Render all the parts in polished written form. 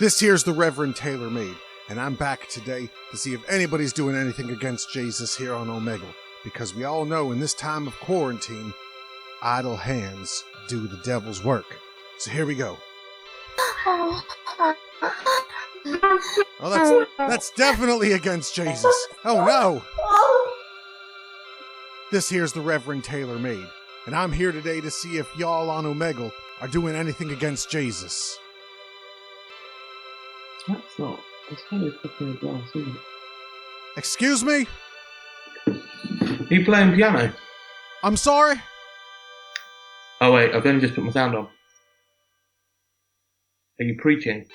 This here's the Reverend Taylor Maide, and I'm back today to see if anybody's doing anything against Jesus here on Omegle, because we all know in this time of quarantine, idle hands do the devil's work. So here we go. Oh, that's definitely against Jesus. Oh no! This here's the Reverend Taylor Maide, and I'm here today to see if y'all on Omegle are doing anything against Jesus. That's kind of fucking glass, isn't it? Excuse me? Are you playing piano? I'm sorry? Oh wait, I've only just put my sound on. Are you preaching?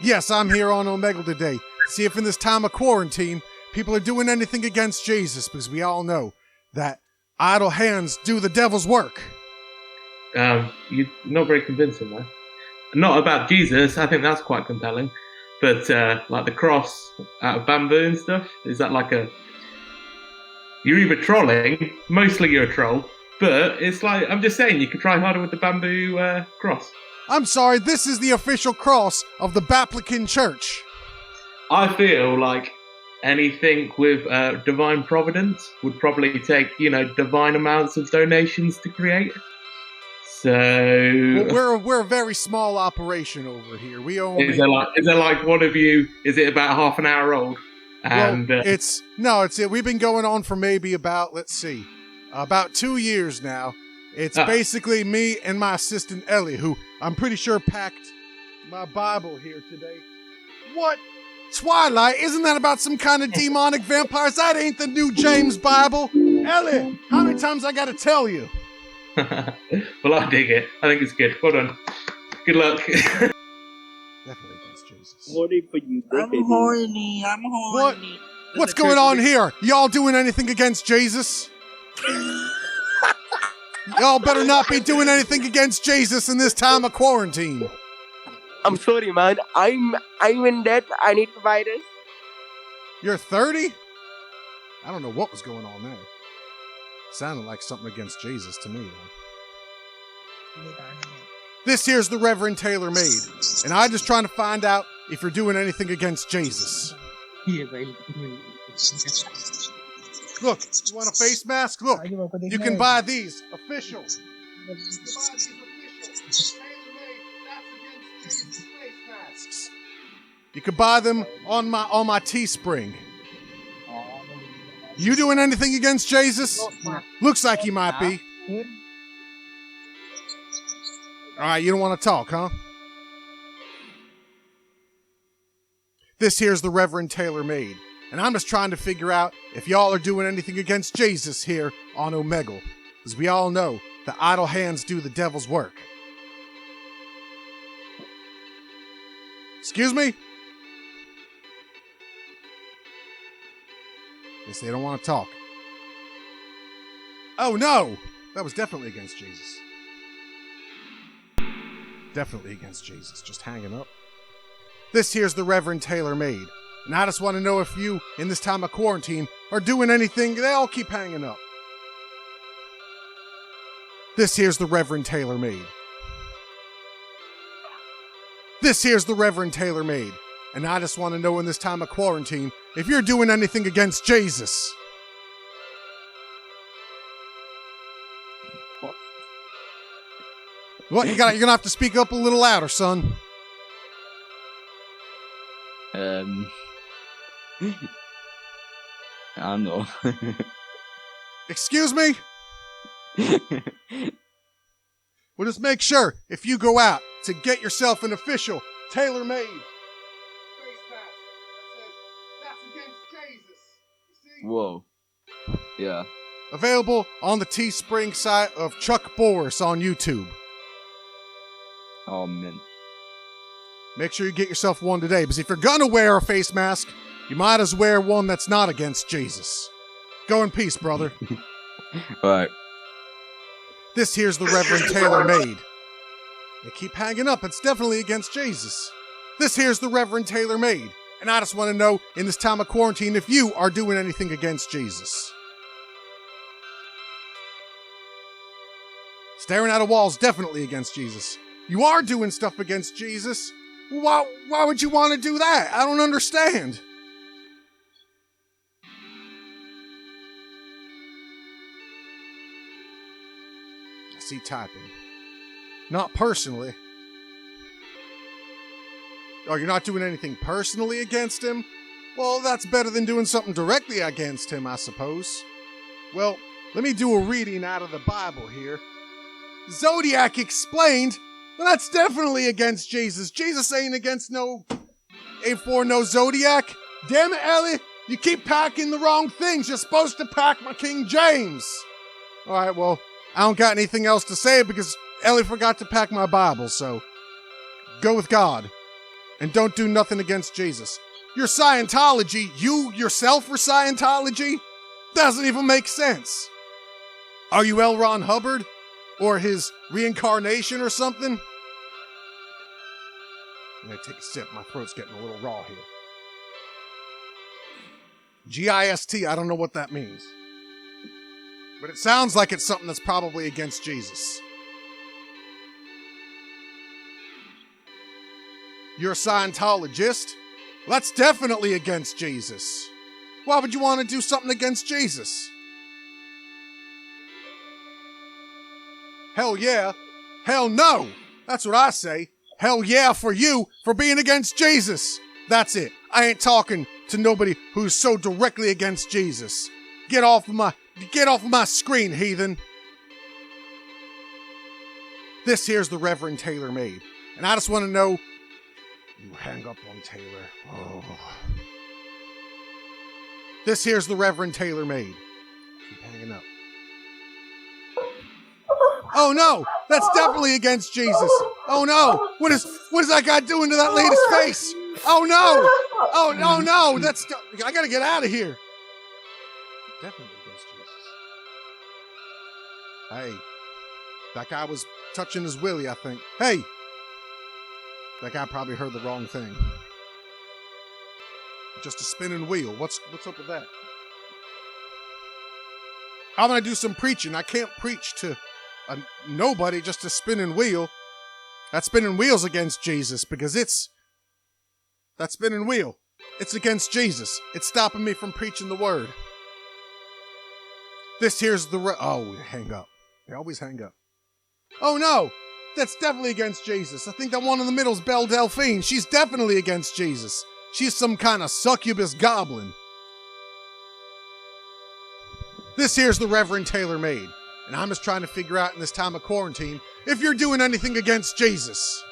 Yes, I'm here on Omegle today to see if in this time of quarantine, people are doing anything against Jesus, because we all know that idle hands do the devil's work. You're not very convincing though. Not about Jesus, I think that's quite compelling. But like the cross out of bamboo and stuff, is that like a... You're either trolling, mostly you're a troll, but it's like, I'm just saying, you could try harder with the bamboo cross. I'm sorry, this is the official cross of the Baplican Church. I feel like anything with divine providence would probably take, divine amounts of donations to create. So well, we're a very small operation over here. We only... Is there like one of you? Is it about half an hour old? And well, we've been going on for maybe about, about 2 years now. It's basically me and my assistant Ellie, who I'm pretty sure packed my Bible here today. What? Twilight? Isn't that about some kind of demonic vampires? That ain't the new James Bible. Ellie, how many times I gotta tell you? Well, I dig it. I think it's good. Well done. Good luck. Definitely against Jesus. Horny for you, I'm horny. I'm horny. What's going on here? Y'all doing anything against Jesus? Y'all better not be doing anything against Jesus in this time of quarantine. I'm sorry, man. I'm in debt. I need to buy this. You're 30? I don't know what was going on there. Sounded like something against Jesus to me, though. This here's the Reverend Taylor Maide, and I'm just trying to find out if you're doing anything against Jesus. Look, you want a face mask? Look, you can buy these. Official. You can buy these official. Taylor Maide, that's against Jesus face masks. You can buy them on my TeeSpring. You doing anything against Jesus? Looks like you might be. Alright, you don't want to talk, huh? This here's the Reverend Taylor Maide, and I'm just trying to figure out if y'all are doing anything against Jesus here on Omegle, because we all know that idle hands do the devil's work. Excuse me? Guess they don't want to talk. Oh no! That was definitely against Jesus. Definitely against Jesus. Just hanging up. This here's the Reverend Taylor Maide, and I just want to know if you, in this time of quarantine, are doing anything. They all keep hanging up. This here's the Reverend Taylor Maide. This here's the Reverend Taylor Maide, and I just want to know in this time of quarantine if you're doing anything against Jesus. What? You're gonna have to speak up a little louder, son. I don't know. Excuse me? Well, just make sure, if you go out, to get yourself an official Taylor Maide face mask that says, that's against Jesus. You see? Whoa. Yeah. Available on the TeeSpring site of Chuck Boris on YouTube. Oh, man. Make sure you get yourself one today, because if you're gonna wear a face mask, you might as well wear one that's not against Jesus. Go in peace, brother. Alright. This here's the Reverend Taylor Maide. They keep hanging up. It's definitely against Jesus. This here's the Reverend Taylor Maide, and I just want to know, in this time of quarantine, if you are doing anything against Jesus. Staring at a wall is definitely against Jesus. You are doing stuff against Jesus. Why would you want to do that? I don't understand. I see typing. Not personally. Oh, you're not doing anything personally against him? Well, that's better than doing something directly against him, I suppose. Well, let me do a reading out of the Bible here. Zodiac explained. Well, that's definitely against Jesus. Jesus ain't for no Zodiac. Damn it, Ellie. You keep packing the wrong things. You're supposed to pack my King James. All right, well, I don't got anything else to say because Ellie forgot to pack my Bible, so go with God. And don't do nothing against Jesus. Your Scientology, you yourself are Scientology? Doesn't even make sense. Are you L. Ron Hubbard? Or his reincarnation or something? I'm gonna take a sip. My throat's getting a little raw here. GIST, I don't know what that means. But it sounds like it's something that's probably against Jesus. You're a Scientologist? Well, that's definitely against Jesus. Why would you want to do something against Jesus? Hell yeah. Hell no. That's what I say. Hell yeah for you for being against Jesus. That's it. I ain't talking to nobody who's so directly against Jesus. Get off of my screen, heathen. This here's the Reverend Taylor Maide. And I just want to know, you hang up on Taylor. Oh. This here's the Reverend Taylor Maide. Keep hanging up. Oh no, that's definitely against Jesus. Oh no, what is that guy doing to that lady's face? Oh no, oh no, I gotta get out of here. Definitely against Jesus. Hey, that guy was touching his willy, I think. Hey, that guy probably heard the wrong thing. Just a spinning wheel. What's up with that? I'm gonna do some preaching. I can't preach to nobody, just a spinning wheel. That spinning wheel's against Jesus because that spinning wheel. It's against Jesus. It's stopping me from preaching the word. This here's oh, hang up. They always hang up. Oh no, that's definitely against Jesus. I think that one in the middle's Belle Delphine. She's definitely against Jesus. She's some kind of succubus goblin. This here's the Reverend Taylor Maide. And I'm just trying to figure out in this time of quarantine if you're doing anything against Jesus.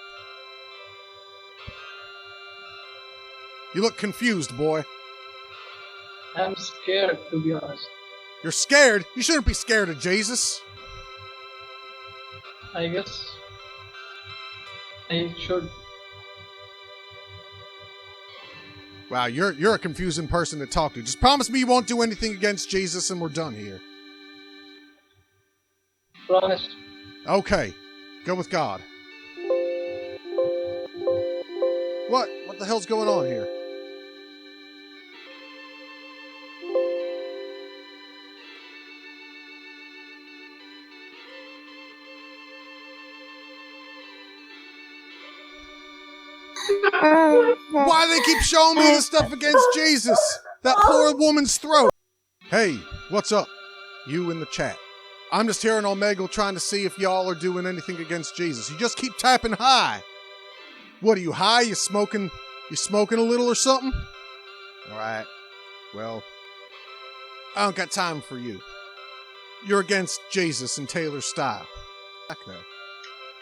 You look confused, boy. I'm scared, to be honest. You're scared? You shouldn't be scared of Jesus. I guess I should. Wow, you're a confusing person to talk to. Just promise me you won't do anything against Jesus and we're done here. Promise. Okay, go with God. What? What the hell's going on here? Why do they keep showing me the stuff against Jesus? That poor woman's throat. Hey, what's up? You in the chat. I'm just here in Omegle trying to see if y'all are doing anything against Jesus. You just keep typing hi. What are you, high? You smoking a little or something? Alright. Well, I don't got time for you. You're against Jesus and Taylor's style. Back there.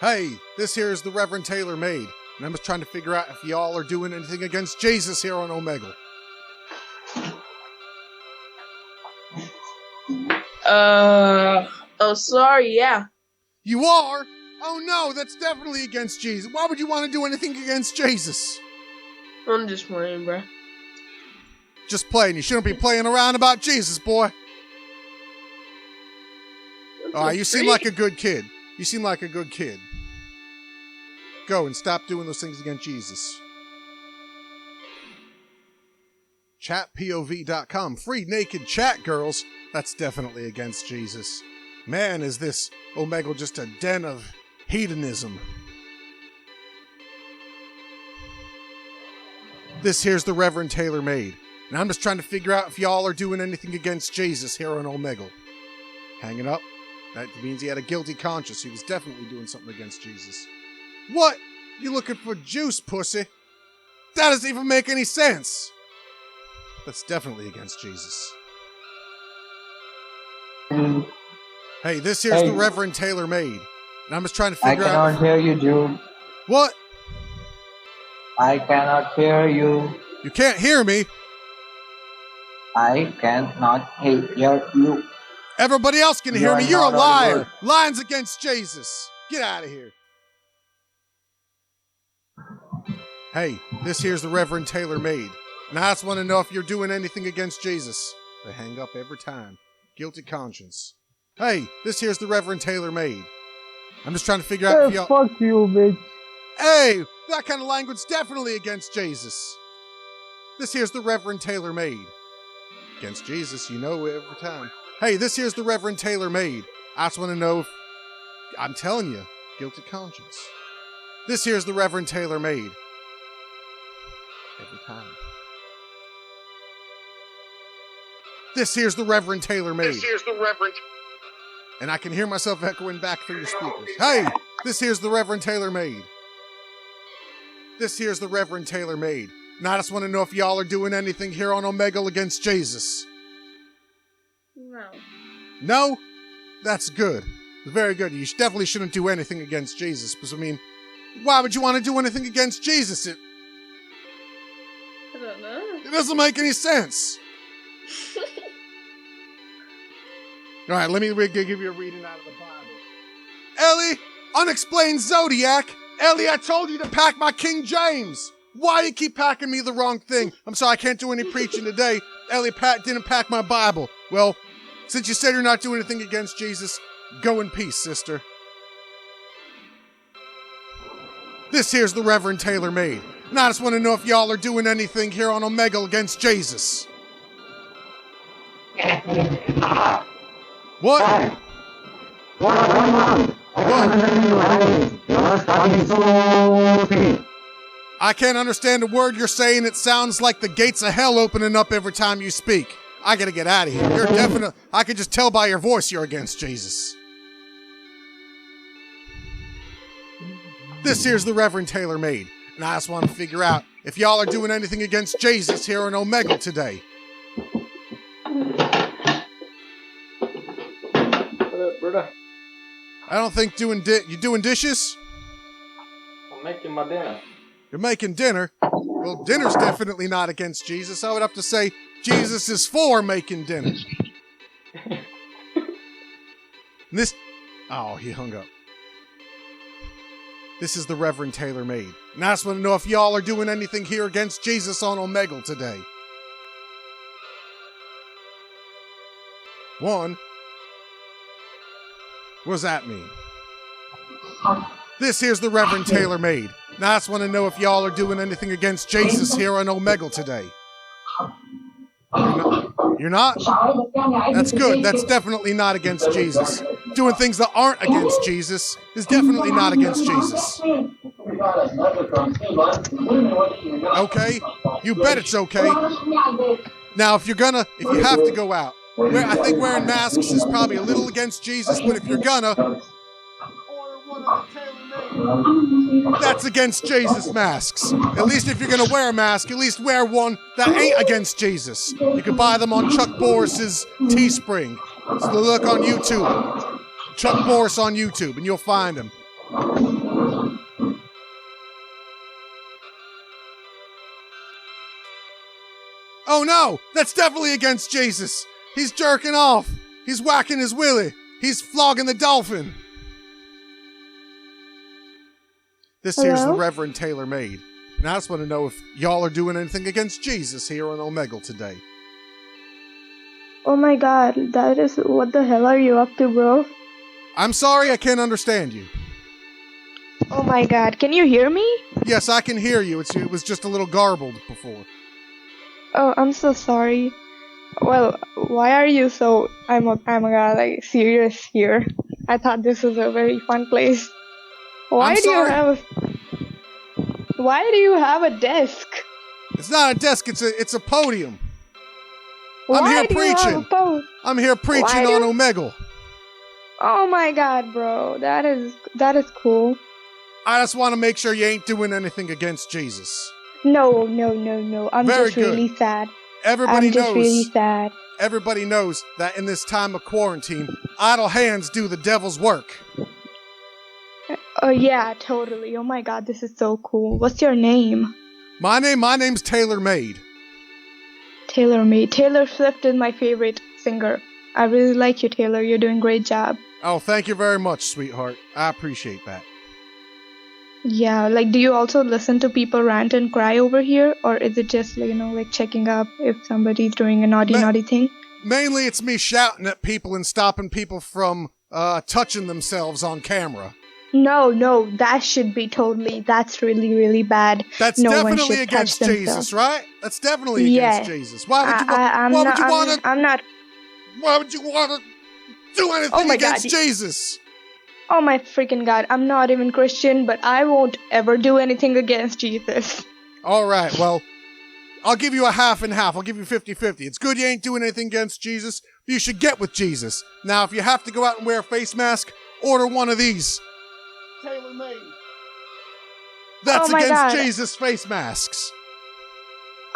Hey, this here is the Reverend Taylor Maide. And I'm just trying to figure out if y'all are doing anything against Jesus here on Omegle. Oh, sorry, yeah. You are? Oh no, that's definitely against Jesus. Why would you want to do anything against Jesus? I'm just playing, bro. Just playing. You shouldn't be playing around about Jesus, boy. Alright, you seem like a good kid. You seem like a good kid. Go and stop doing those things against Jesus. Chatpov.com. Free naked chat, girls. That's definitely against Jesus. Man, is this Omegle just a den of hedonism. This here's the Reverend Taylor Maide, and I'm just trying to figure out if y'all are doing anything against Jesus here on Omegle. Hanging up? That means he had a guilty conscience. He was definitely doing something against Jesus. What? You looking for juice, pussy? That doesn't even make any sense. That's definitely against Jesus. Hey, this here's the Reverend Taylor Maide, and I'm just trying to figure out... I cannot hear you, Jude. What? I cannot hear you. You can't hear me? I cannot hear you. Everybody else can hear me. are You're a not liar. audible. Lying's against Jesus. Get out of here. Hey, this here's the Reverend Taylor Maide, and I just want to know if you're doing anything against Jesus. They hang up every time. Guilty conscience. Hey, this here's the Reverend Taylor Maide. I'm just trying to figure out if y'all... Fuck you, bitch. Hey, that kind of language definitely against Jesus. This here's the Reverend Taylor Maide. Against Jesus, you know every time. Hey, this here's the Reverend Taylor Maide. I just want to know if... I'm telling you, guilty conscience. This here's the Reverend Taylor Maide. Every time. This here's the Reverend Taylor Maide. This here's the Reverend. And I can hear myself echoing back through your speakers. Hey, this here's the Reverend Taylor Maide. This here's the Reverend Taylor Maide. And I just want to know if y'all are doing anything here on Omegle against Jesus. No. No? That's good. Very good. You definitely shouldn't do anything against Jesus. Because, I mean, why would you want to do anything against Jesus? I don't know. It doesn't make any sense. All right, let me give you a reading out of the Bible. Ellie, unexplained zodiac. Ellie, I told you to pack my King James. Why do you keep packing me the wrong thing? I'm sorry, I can't do any preaching today. Ellie didn't pack my Bible. Well, since you said you're not doing anything against Jesus, go in peace, sister. This here's the Reverend Taylor Maide. And I just want to know if y'all are doing anything here on Omegle against Jesus. What? What? I can't understand a word you're saying. It sounds like the gates of hell opening up every time you speak. I gotta get out of here. You're definitely... I can just tell by your voice you're against Jesus. This here's the Reverend Taylor Maide, and I just want to figure out if y'all are doing anything against Jesus here in Omegle today. Brother, I don't think you doing dishes? I'm making my dinner. You're making dinner? Well, dinner's definitely not against Jesus. I would have to say Jesus is for making dinner. And this... Oh, he hung up. This is the Reverend Taylor Maide. And I just want to know if y'all are doing anything here against Jesus on Omegle today. 1. What does that mean? This here's the Reverend Taylor Maide. And I just want to know if y'all are doing anything against Jesus here on Omegle today. You're not? That's good. That's definitely not against Jesus. Doing things that aren't against Jesus is definitely not against Jesus. Okay? You bet it's okay. Now, if you have to go out, I think wearing masks is probably a little against Jesus, but if you're gonna, that's against Jesus masks. At least if you're gonna wear a mask, at least wear one that ain't against Jesus. You can buy them on Chuck Boris's TeeSpring. So look on YouTube. Chuck Boris on YouTube, and you'll find him. Oh no! That's definitely against Jesus! He's jerking off! He's whacking his willy! He's flogging the dolphin! This here's the Reverend Taylor Maide. And I just want to know if y'all are doing anything against Jesus here on Omegle today. Oh my god, that is... What the hell are you up to, bro? I'm sorry, I can't understand you. Oh my god, can you hear me? Yes, I can hear you. It was just a little garbled before. Oh, I'm so sorry. Well, why are you so... I'm like serious here. I thought this was a very fun place. Why do you have a desk? It's not a desk, it's a podium. I'm Why here do you have a preaching. phone? I'm here preaching Why do on you- Omegle. Oh my god, bro. That is cool. I just want to make sure you ain't doing anything against Jesus. No. I'm Very just good. really sad. Everybody I'm just really knows. sad. Everybody knows that in this time of quarantine, idle hands do the devil's work. Oh yeah, totally. Oh my god, this is so cool. What's your name? My name's Taylor Maide. Taylor May. Taylor Swift is my favorite singer. I really like you, Taylor. You're doing a great job. Oh, thank you very much, sweetheart. I appreciate that. Yeah, like, do you also listen to people rant and cry over here? Or is it just, like, like checking up if somebody's doing a naughty thing? Mainly it's me shouting at people and stopping people from touching themselves on camera. No, that should be that's really, really bad. That's No one definitely should against touch Jesus, themselves. right? That's definitely Yeah. against Jesus. Why would you I'm want to do anything Oh my against God. Jesus? Oh my freaking god, I'm not even Christian, but I won't ever do anything against Jesus. All right, well, I'll give you a half and half. I'll give you 50-50. It's good you ain't doing anything against Jesus. You should get with Jesus. Now, if you have to go out and wear a face mask, order one of these. Taylor Made. That's Oh my against God. Jesus face masks.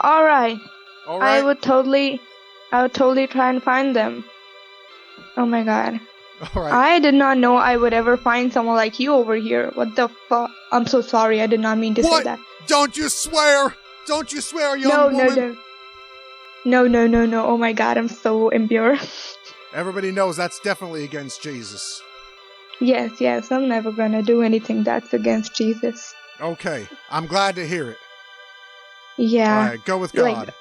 Alright. All right? I would totally try and find them. Oh my god. All right. I did not know I would ever find someone like you over here. What the fuck? I'm so sorry. I did not mean to say What? that. Don't you swear! Don't you swear, young woman! No. Oh my god, I'm so impure. Everybody knows that's definitely against Jesus. Yes, I'm never gonna do anything that's against Jesus. Okay, I'm glad to hear it. Yeah. All right, go with God.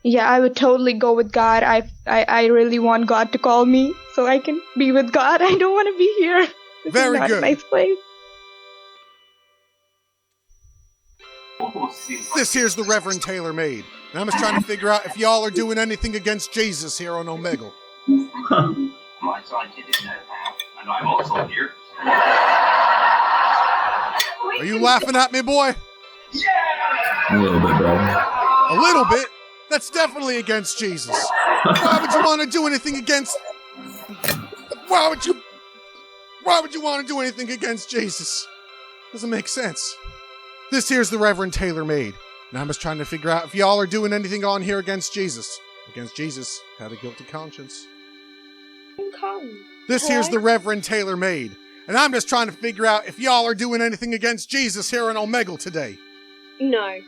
Yeah, I would totally go with God. I really want God to call me so I can be with God. I don't want to be here. This Very is not good. a nice place. This here's the Reverend Taylor Made. And I'm just trying to figure out if y'all are doing anything against Jesus here on Omegle. My scientific know-how, and I'm also here. Are you laughing at me, boy? Yeah! A little bit, bro. A little bit? That's definitely against Jesus. Why would you want to do anything against... Why would you want to do anything against Jesus? Doesn't make sense. This here's the Reverend Taylor Made. And I'm just trying to figure out if y'all are doing anything on here against Jesus. Against Jesus. Had a guilty conscience. This here's the Reverend Taylor Made. And I'm just trying to figure out if y'all are doing anything against Jesus here on Omegle today. No.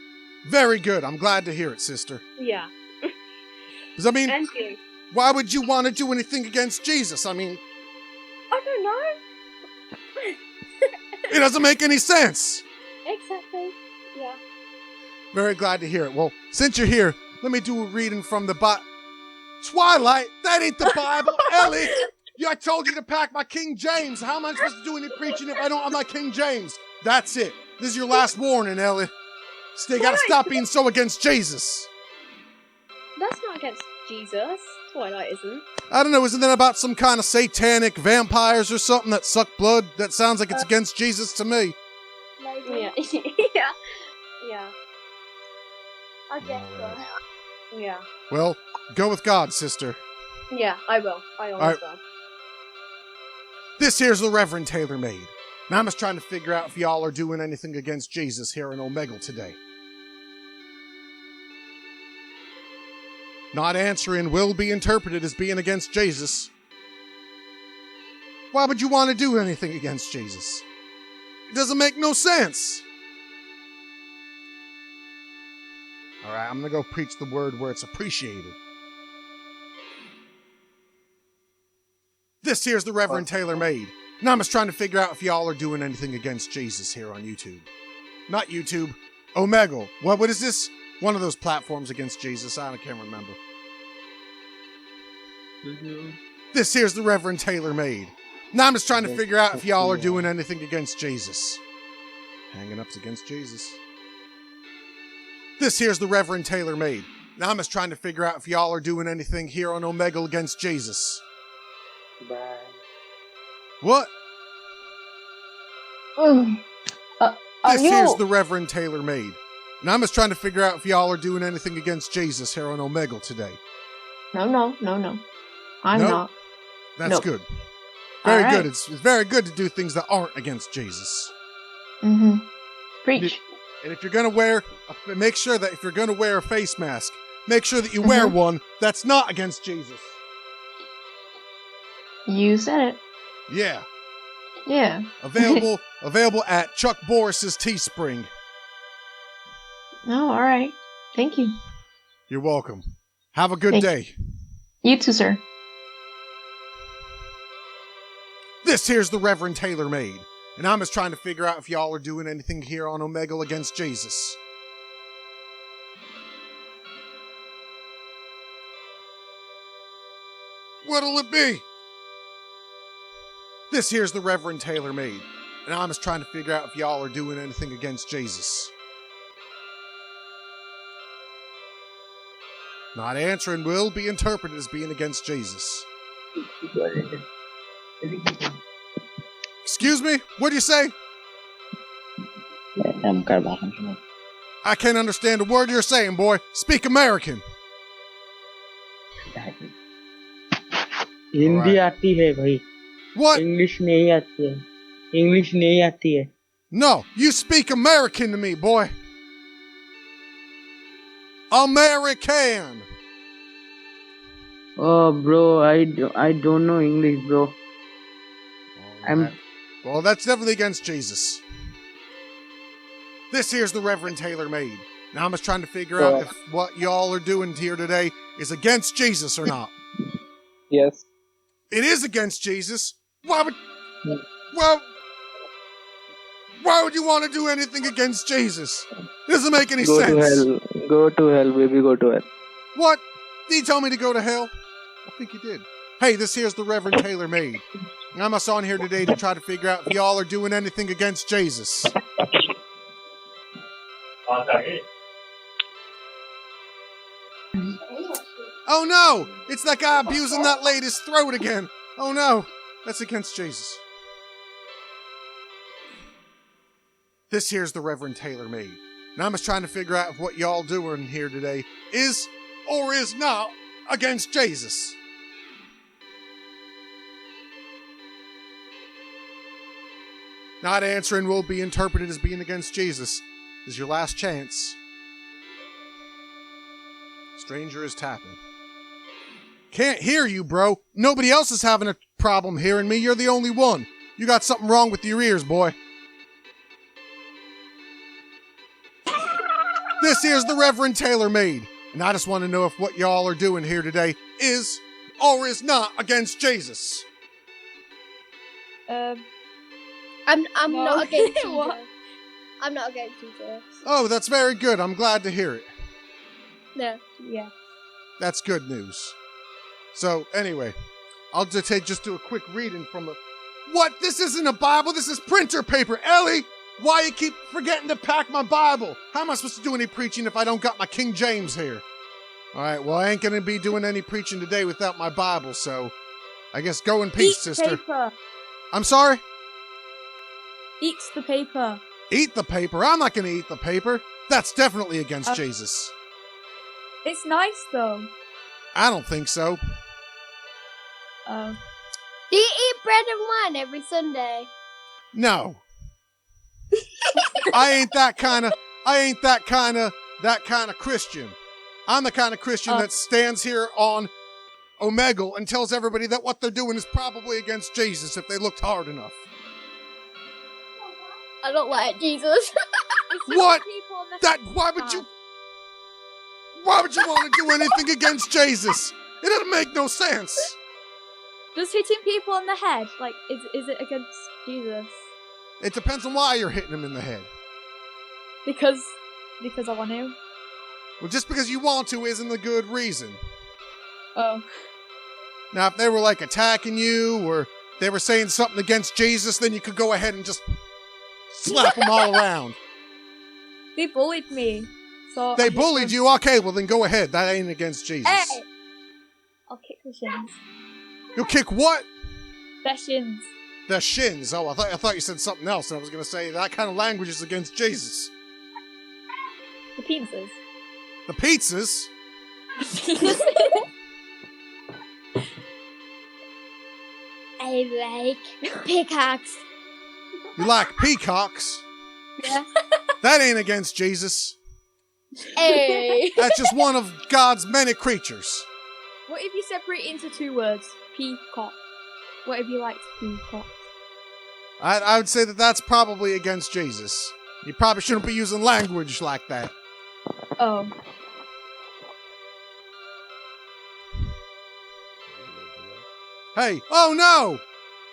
Very good. I'm glad to hear it, sister. Yeah. Because, I mean, And you. why would you want to do anything against Jesus? I mean, I don't know. it doesn't make any sense. Exactly. Yeah. Very glad to hear it. Well, since you're here, let me do a reading from the Twilight? That ain't the Bible, Ellie! I told you to pack my King James. How am I supposed to do any preaching if I don't have my King James? That's it. This is your last warning, Ellie. So you gotta stop being so against Jesus. That's not against Jesus. Twilight isn't. I don't know, isn't that about some kind of satanic vampires or something that suck blood? That sounds like it's against Jesus to me. Maybe. Yeah. Yeah. I guess so. Yeah. Well, go with God, sister. Yeah, I will. I always Alright. will. This here's the Reverend Taylor Made. Now I'm just trying to figure out if y'all are doing anything against Jesus here in Omegle today. Not answering will be interpreted as being against Jesus. Why would you want to do anything against Jesus? It doesn't make no sense. Alright, I'm gonna go preach the word where it's appreciated. This here's the Reverend Taylor Made. Now I'm just trying to figure out if y'all are doing anything against Jesus here on YouTube. Not YouTube, Omegle. What is this? One of those platforms against Jesus. I can't remember. This here's the Reverend Taylor Made. Now I'm just trying to figure out if y'all are doing anything against Jesus. Hanging up's against Jesus. This here's the Reverend Taylor Made. Now I'm just trying to figure out if y'all are doing anything here on Omegle against Jesus. Bye. What? Are This here's you? the Reverend Taylor Made. And I'm just trying to figure out if y'all are doing anything against Jesus here on Omegle today. No. I'm No? not. That's No. good. Very All good. right. It's very good to do things that aren't against Jesus. Mm-hmm. Preach. And if you're gonna make sure that if you're gonna wear a face mask, make sure that you wear one that's not against Jesus. You said it. Yeah. Yeah. Available at Chuck Boris's TeeSpring. Oh, all right. Thank you. You're welcome. Have a good Thank day. You too, sir. This here's the Reverend Taylor Maide, and I'm just trying to figure out if y'all are doing anything here on Omegle against Jesus. What'll it be? This here's the Reverend Taylor Maide, and I'm just trying to figure out if y'all are doing anything against Jesus. Not answering will be interpreted as being against Jesus. Excuse me? What'd you say? I can't understand a word you're saying, boy. Speak American. Hindi आती है भाई. What? English नहीं आती है. English नहीं आती है. No, you speak American to me, boy. American. Oh, bro, I don't know English, bro. Well, that's definitely against Jesus. This here's the Reverend Taylor Maide. Now I'm just trying to figure out if what y'all are doing here today is against Jesus or not. Yes. It is against Jesus. Why would you want to do anything against Jesus? It doesn't make any sense. Go to hell. Go to hell, baby. Go to hell. What? Did he tell me to go to hell? I think he did. Hey, this here's the Reverend Taylor Maide. I'm us on here today to try to figure out if y'all are doing anything against Jesus. Oh no! It's that guy abusing that lady's throat again. Oh no! That's against Jesus. This here's the Reverend Taylor Maide. And I'm just trying to figure out if what y'all doing here today is or is not against Jesus. Not answering will be interpreted as being against Jesus. This is your last chance. Stranger is tapping. Can't hear you, bro. Nobody else is having a problem hearing me. You're the only one. You got something wrong with your ears, boy. This here's the Reverend Taylor Maide, and I just want to know if what y'all are doing here today is or is not against Jesus. I'm not against Jesus. I'm not against Jesus. Oh, that's very good. I'm glad to hear it. No, yeah. That's good news. So, anyway, I'll just do a quick reading from the... What? This isn't a Bible. This is printer paper. Ellie, why you keep forgetting to pack my Bible? How am I supposed to do any preaching if I don't got my King James here? All right, well, I ain't going to be doing any preaching today without my Bible, so I guess go in peace, sister. Paper. I'm sorry? Eats the paper. Eat the paper? I'm not going to eat the paper. That's definitely against Jesus. It's nice, though. I don't think so. Do you eat bread and wine every Sunday? No. I ain't that kind of Christian. I'm the kind of Christian that stands here on Omegle and tells everybody that what they're doing is probably against Jesus if they looked hard enough. I don't like Jesus. What? Why would you want to do anything against Jesus? It doesn't make no sense. Does hitting people on the head, like, is it against Jesus? It depends on why you're hitting him in the head. Because I want to. Well, just because you want to isn't a good reason. Oh. Now, if they were, like, attacking you, or they were saying something against Jesus, then you could go ahead and just slap them all around. They bullied me. So they bullied you? Okay, well then go ahead. That ain't against Jesus. Hey! I'll kick the shins. You'll kick what? Their shins. Their shins. Oh, I thought you said something else, and I was going to say that kind of language is against Jesus. The pizzas. The pizzas? I like peacocks. You like peacocks? Yeah. That ain't against Jesus. Hey. That's just one of God's many creatures. What if you separate it into 2 words? Peacock. What if you liked peacock? I would say that that's probably against Jesus. You probably shouldn't be using language like that. Oh. Hey, oh no!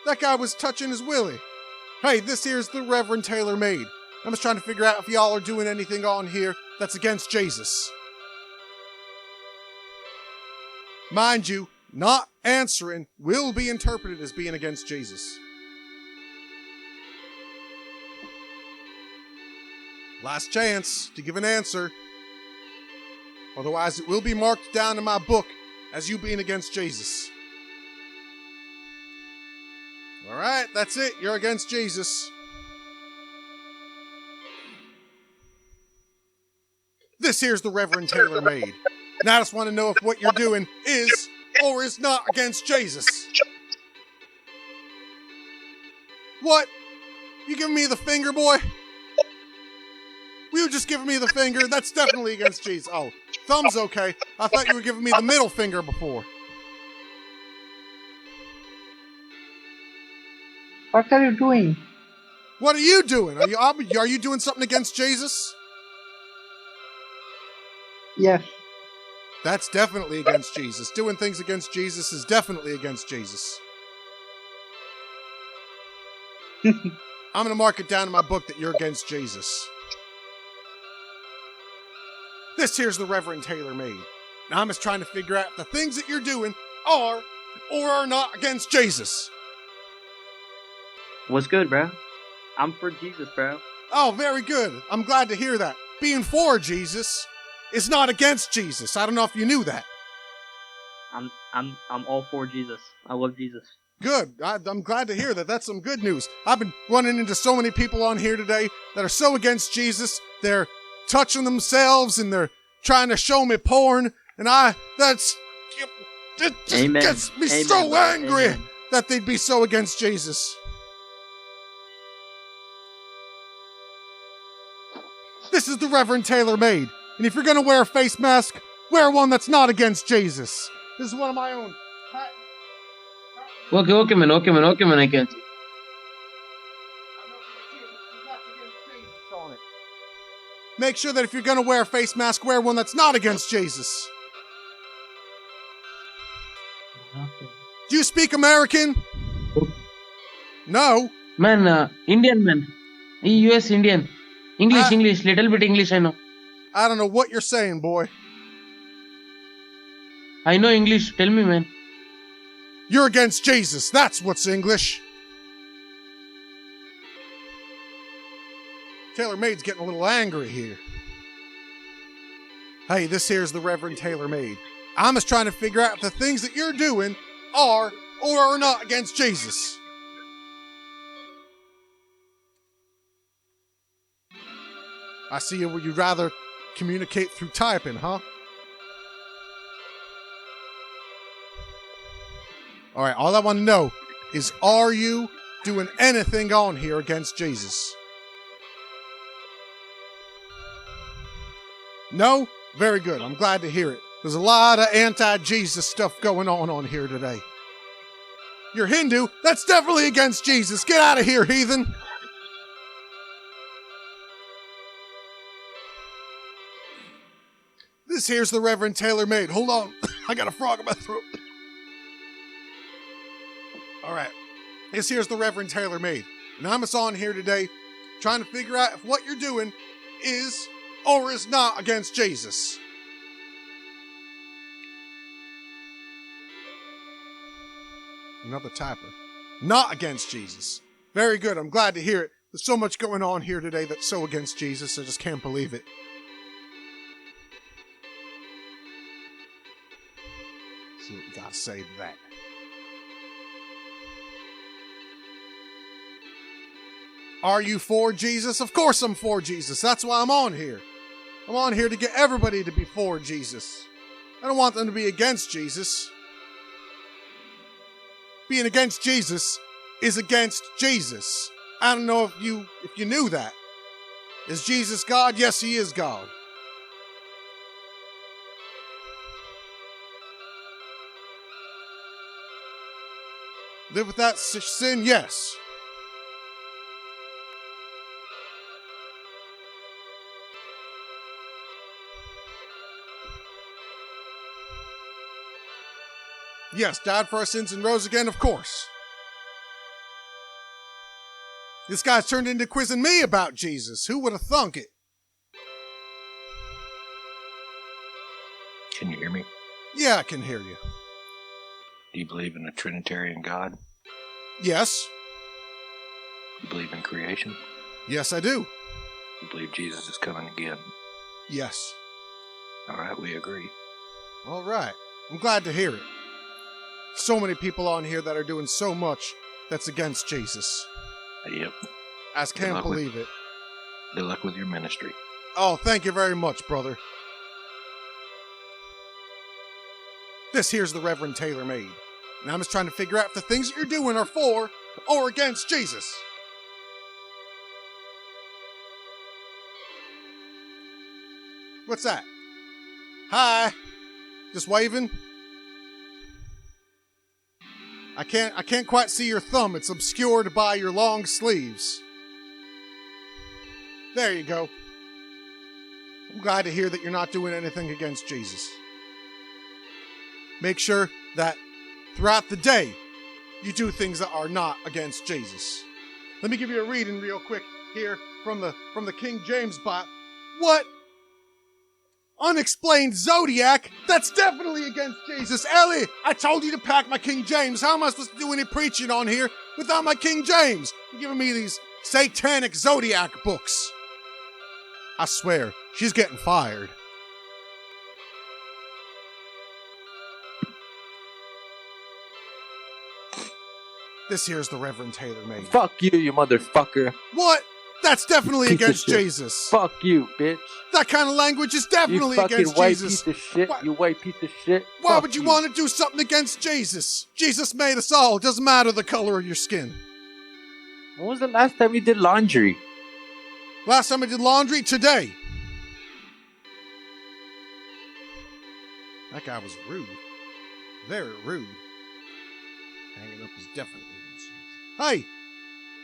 That guy was touching his willy. Hey, this here's the Reverend Taylor Maide. I'm just trying to figure out if y'all are doing anything on here that's against Jesus. Mind you, not answering will be interpreted as being against Jesus. Last chance to give an answer. Otherwise, it will be marked down in my book as you being against Jesus. Alright, that's it. You're against Jesus. This here's the Reverend Taylor Maide. Now I just want to know if what you're doing is or is not against Jesus. What? You giving me the finger, boy? Were you just giving me the finger? That's definitely against Jesus. Oh, thumb's okay. I thought you were giving me the middle finger before. What are you doing? What are you doing? Are you doing something against Jesus? Yes. That's definitely against Jesus. Doing things against Jesus is definitely against Jesus. I'm going to mark it down in my book that you're against Jesus. This here's the Reverend Taylor Maide. Now I'm just trying to figure out if the things that you're doing are or are not against Jesus. What's good, bro? I'm for Jesus, bro. Oh, very good. I'm glad to hear that. Being for Jesus is not against Jesus. I don't know if you knew that. I'm all for Jesus. I love Jesus. Good. I'm glad to hear that. That's some good news. I've been running into so many people on here today that are so against Jesus. They're touching themselves and they're trying to show me porn. And it just Amen. gets me Amen, so bro. angry Amen. that they'd be so against Jesus. This is the Reverend Taylor Maide. And if you're going to wear a face mask, wear one that's not against Jesus. This is one of my own. Okay, man, I can see. Make sure that if you're going to wear a face mask, wear one that's not against Jesus. Do you speak American? No. Man, Indian man. US Indian. English, little bit English I know. I don't know what you're saying, boy. I know English, tell me, man. You're against Jesus. That's what's English. Taylor Maide's getting a little angry here. Hey, this here's the Reverend Taylor Maide. I'm just trying to figure out if the things that you're doing are or are not against Jesus. I see you'd rather communicate through typing, huh? All right, all I want to know is, are you doing anything on here against Jesus? No? Very good. I'm glad to hear it. There's a lot of anti-Jesus stuff going on here today. You're Hindu? That's definitely against Jesus. Get out of here, heathen. This here's the Reverend Taylor Maide. Hold on. I got a frog in my throat. All right. This here's the Reverend Taylor Maide. And I'm just on here today trying to figure out if what you're doing is or is not against Jesus. Another typer. Not against Jesus. Very good. I'm glad to hear it. There's so much going on here today that's so against Jesus. I just can't believe it. See what we gotta say to that. Are you for Jesus? Of course I'm for Jesus. That's why I'm on here. I'm on here to get everybody to be for Jesus. I don't want them to be against Jesus. Being against Jesus is against Jesus. I don't know if you knew that. Is Jesus God? Yes, he is God. Live without sin? Yes. Yes, died for our sins and rose again, of course. This guy's turned into quizzing me about Jesus. Who would have thunk it? Can you hear me? Yeah, I can hear you. Do you believe in a Trinitarian God? Yes. You believe in creation? Yes, I do. You believe Jesus is coming again? Yes. All right, we agree. All right. I'm glad to hear it. So many people on here that are doing so much that's against Jesus. Yep. I just can't believe it. Good luck with your ministry. Oh, thank you very much, brother. This here's the Reverend Taylor Maide. And I'm just trying to figure out if the things that you're doing are for or against Jesus. What's that? Hi. Just waving? I can't quite see your thumb. It's obscured by your long sleeves. There you go. I'm glad to hear that you're not doing anything against Jesus. Make sure that throughout the day, you do things that are not against Jesus. Let me give you a reading real quick here from the King James Bible. What? Unexplained zodiac? That's definitely against Jesus. Ellie, I told you to pack my King James. How am I supposed to do any preaching on here without my King James? You're giving me these satanic zodiac books. I swear, she's getting fired. This here's the Reverend Taylor Maide. Fuck you, you motherfucker. What? That's definitely Piece of against shit. Jesus. Fuck you, bitch. That kind of language is definitely You fucking against white Jesus. piece of shit. You white piece of shit. Why Fuck would you want to do something against Jesus? Jesus made us all. It doesn't matter the color of your skin. When was the last time you did laundry? Last time I did laundry? Today. That guy was rude. Very rude. Hanging up is definitely against Jesus. Hey!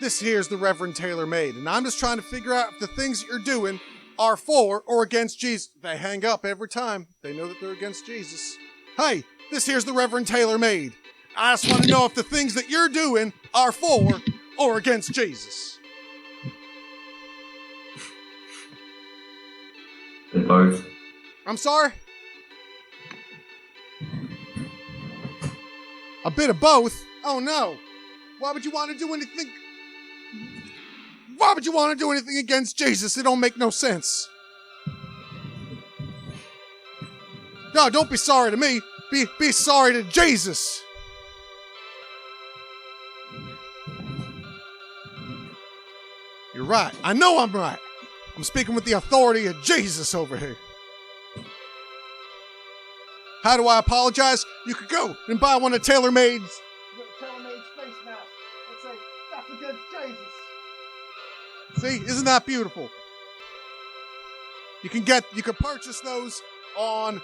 This here's the Reverend Taylor Maide, and I'm just trying to figure out if the things that you're doing are for or against Jesus. They hang up every time. They know that they're against Jesus. Hey, this here's the Reverend Taylor Maide. I just want to know if the things that you're doing are for or against Jesus. Both. I'm sorry? A bit of both? Oh no. Why would you want to do anything? Why would you want to do anything against Jesus? It don't make no sense. No, don't be sorry to me. Be sorry to Jesus. You're right. I know I'm right. I'm speaking with the authority of Jesus over here. How do I apologize? You could go and buy one of Taylor Maide's face masks and say, that's against Jesus. See, isn't that beautiful? You can purchase those on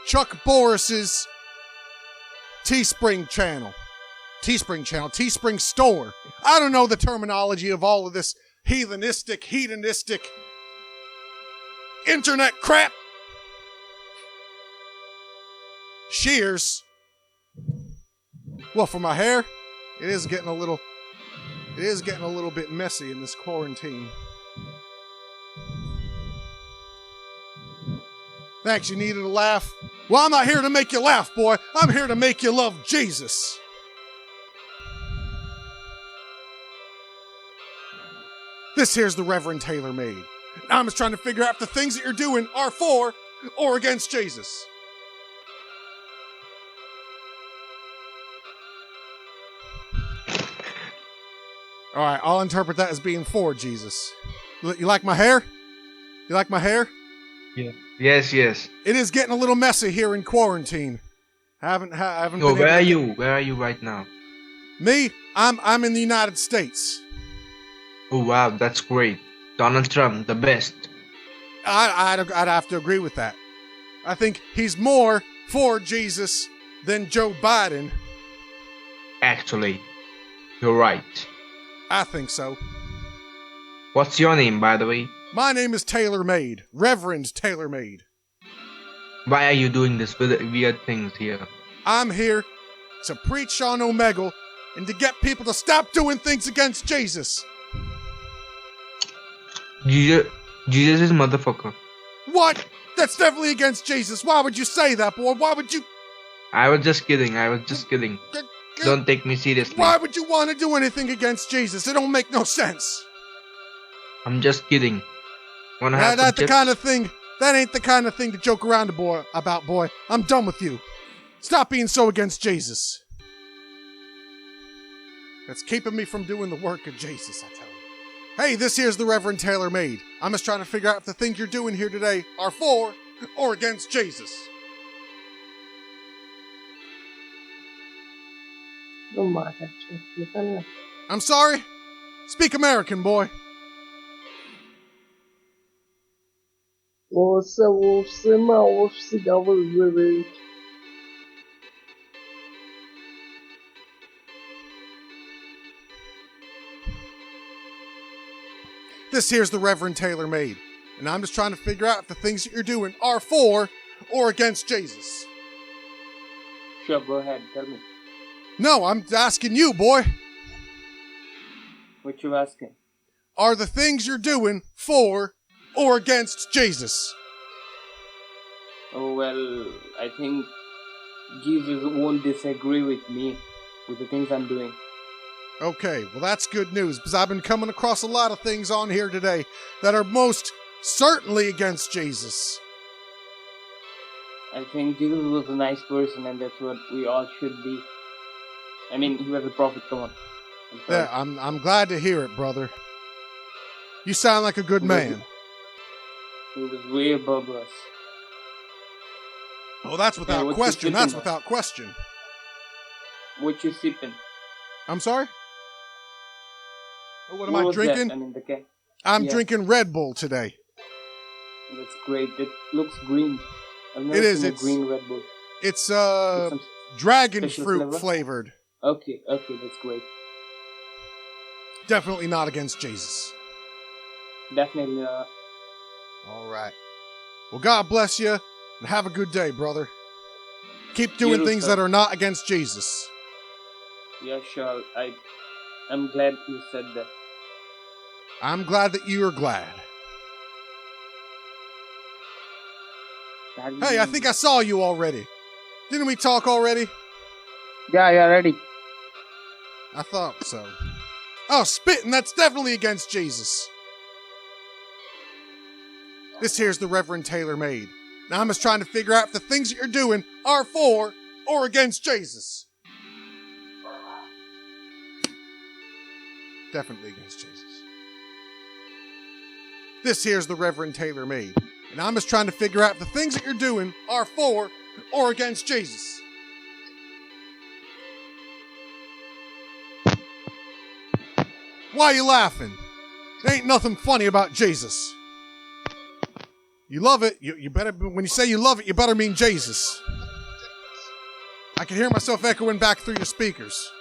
Chuck Boris's TeeSpring channel. TeeSpring store. I don't know the terminology of all of this hedonistic internet crap. Shears. Well, for my hair, it is getting a little bit messy in this quarantine. Thanks, you needed a laugh? Well, I'm not here to make you laugh, boy. I'm here to make you love Jesus. This here's the Reverend Taylor Maide. I'm just trying to figure out if the things that you're doing are for or against Jesus. All right, I'll interpret that as being for Jesus. You like my hair? You like my hair? Yeah. Yes, yes. It is getting a little messy here in quarantine. Haven't No, been where able are to you? Where are you right now? Me? I'm in the United States. Oh wow, that's great. Donald Trump, the best. I'd have to agree with that. I think he's more for Jesus than Joe Biden. Actually, you're right. I think so. What's your name, by the way? My name is Taylor Maide, Reverend Taylor Maide. Why are you doing this weird things here? I'm here to preach on Omegle and to get people to stop doing things against Jesus. Jesus is motherfucker. What? That's definitely against Jesus. Why would you say that, boy? Why would you? I was just kidding. Don't take me seriously. Why would you want to do anything against Jesus? It don't make no sense. I'm just kidding. Wanna have some That the chips? kind of thing. That ain't the kind of thing to joke around about, boy. I'm done with you. Stop being so against Jesus. That's keeping me from doing the work of Jesus, I tell you. Hey, this here's the Reverend Taylor Maide. I'm just trying to figure out if the things you're doing here today are for or against Jesus. I'm sorry? Speak American, boy. This here's the Reverend Taylor Maide, and I'm just trying to figure out if the things that you're doing are for or against Jesus. Sure, go ahead. Tell me. No, I'm asking you, boy. What you asking? Are the things you're doing for or against Jesus? Oh, well, I think Jesus won't disagree with me with the things I'm doing. Okay, well that's good news, because I've been coming across a lot of things on here today that are most certainly against Jesus. I think Jesus was a nice person, and that's what we all should be. I mean, he was a prophet, come on. Yeah, I'm glad to hear it, brother. You sound like a good man. He was way above us. Oh, that's without what question. you That's sipping? without question. What you sipping? I'm sorry? Oh, what am What I was drinking? That? I mean, the can. I'm Yeah. drinking Red Bull today. That's great. It looks green. I've never It is. seen a It's green Red Bull. It's With some dragon special fruit flavor? flavored. Okay, that's great. Definitely not against Jesus. Definitely not. All right. Well, God bless you, and have a good day, brother. Keep doing You, things sir. that are not against Jesus. Yeah, sure. I'm glad you said that. I'm glad that you are glad. Hey, I think I saw you already. Didn't we talk already? Yeah, ready. I thought so. Oh, spitting, that's definitely against Jesus. This here's the Reverend Taylor Maide. Now I'm just trying to figure out if the things that you're doing are for or against Jesus. Definitely against Jesus. This here's the Reverend Taylor Maide. And I'm just trying to figure out if the things that you're doing are for or against Jesus. Why are you laughing? There ain't nothing funny about Jesus. You love it. You better, when you say you love it, you better mean Jesus. I can hear myself echoing back through your speakers.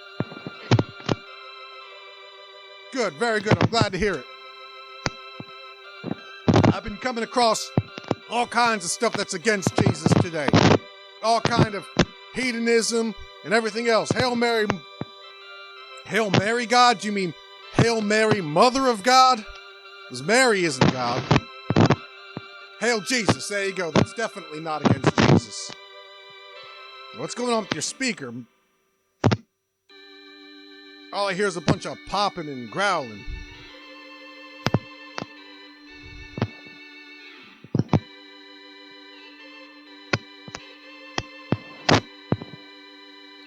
Good, very good. I'm glad to hear it. I've been coming across all kinds of stuff that's against Jesus today. All kind of hedonism and everything else. Hail Mary, God? Do you mean Hail Mary, Mother of God? Because Mary isn't God. Hail Jesus, there you go. That's definitely not against Jesus. What's going on with your speaker? All I hear is a bunch of popping and growling.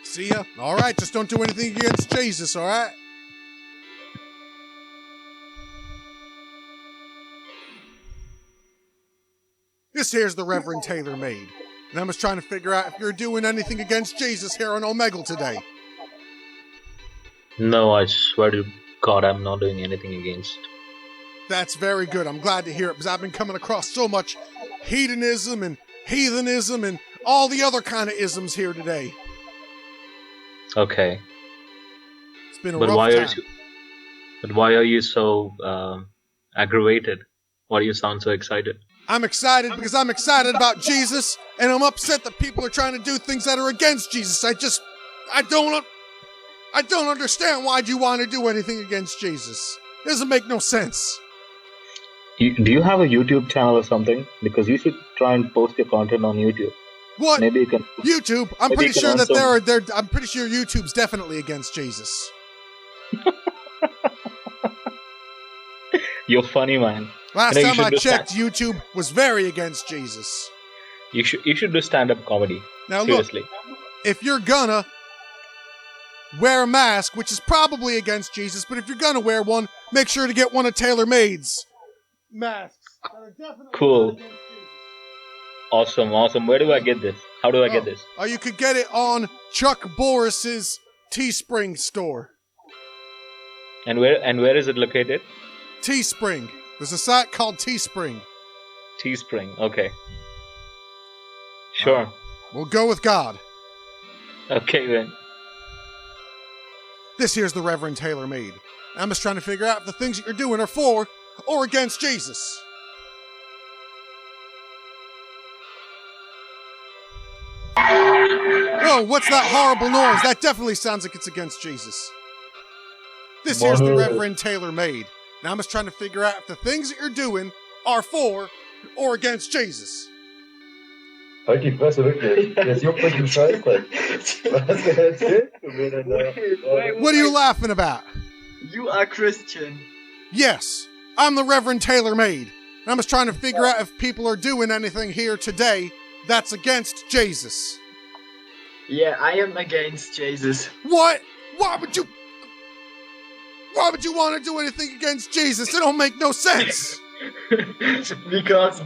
See ya? Alright, just don't do anything against Jesus, alright? This here's the Reverend Taylor Maide, and I'm just trying to figure out if you're doing anything against Jesus here on Omegle today. No, I swear to God, I'm not doing anything against. That's very good. I'm glad to hear it, because I've been coming across so much hedonism and heathenism and all the other kind of isms here today. Okay. It's been a rough time. But why are you so aggravated? Why do you sound so excited? I'm excited because I'm excited about Jesus, and I'm upset that people are trying to do things that are against Jesus. I don't understand why you want to do anything against Jesus. It doesn't make no sense. Do you have a YouTube channel or something? Because you should try and post your content on YouTube. What? Maybe you can. YouTube? I'm pretty sure that I'm pretty sure YouTube's definitely against Jesus. You're funny, man. Last time I checked, YouTube was very against Jesus. You should do stand-up comedy. Now seriously. Look, if you're gonna wear a mask, which is probably against Jesus, but if you're gonna wear one, make sure to get one of Taylor Maide's masks. Cool. Awesome. Where do I get this? How do I get this? You could get it on Chuck Boris's TeeSpring store. And where is it located? TeeSpring. There's a site called TeeSpring. TeeSpring. Okay. Sure. We'll go with God. Okay then. This here's the Reverend Taylor Maide. I'm just trying to figure out if the things that you're doing are for or against Jesus. Oh, what's that horrible noise? That definitely sounds like it's against Jesus. This here's the Reverend Taylor Maide. Now I'm just trying to figure out if the things that you're doing are for or against Jesus. Halt die Fresse, wirklich. Jetzt juckt mich ein Scheißdreck. Was erzählst du mir denn da? What are you laughing about? You are Christian. Yes, I'm the Reverend Taylor Maide. And I'm just trying to figure out if people are doing anything here today that's against Jesus. Yeah, I am against Jesus. What? Why would you want to do anything against Jesus? It don't make no sense. because